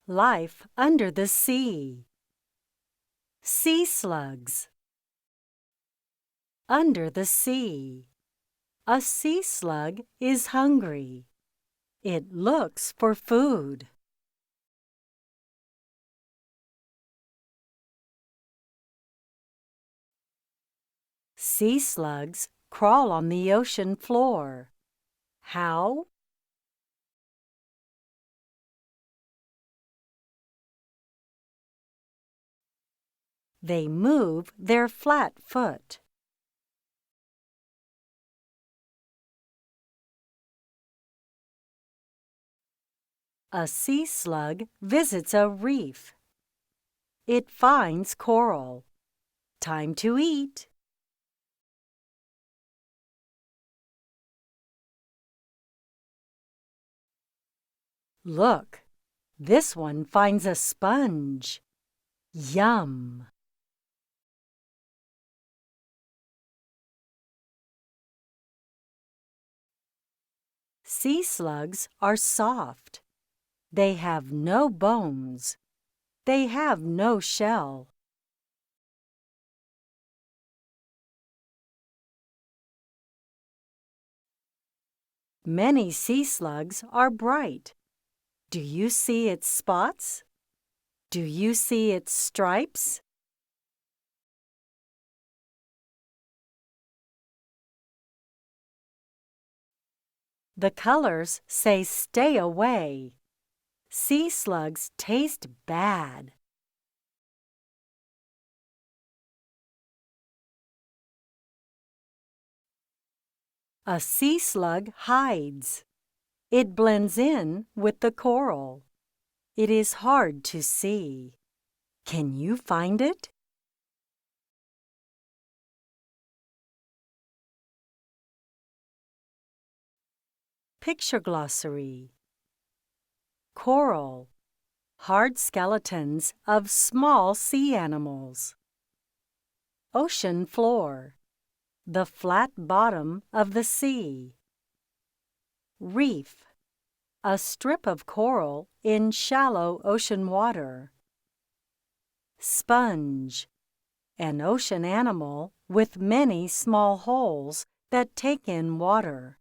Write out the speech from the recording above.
Life under the sea. Sea slugs. Under the sea. A sea slug is hungry. It looks for food. Sea slugs crawl on the ocean floor. How? They move their flat foot. A sea slug visits a reef. It finds coral. Time to eat. Look, this one finds a sponge. Yum! Sea slugs are soft. They have no bones. They have no shell. Many sea slugs are bright. Do you see its spots? Do you see its stripes? The colors say stay away. Sea slugs taste bad. A sea slug hides. It blends in with the coral. It is hard to see. Can you find it? Picture glossary. Coral. Hard skeletons of small sea animals. Ocean floor. The flat bottom of the sea. Reef. A strip of coral in shallow ocean water. Sponge. An ocean animal with many small holes that take in water.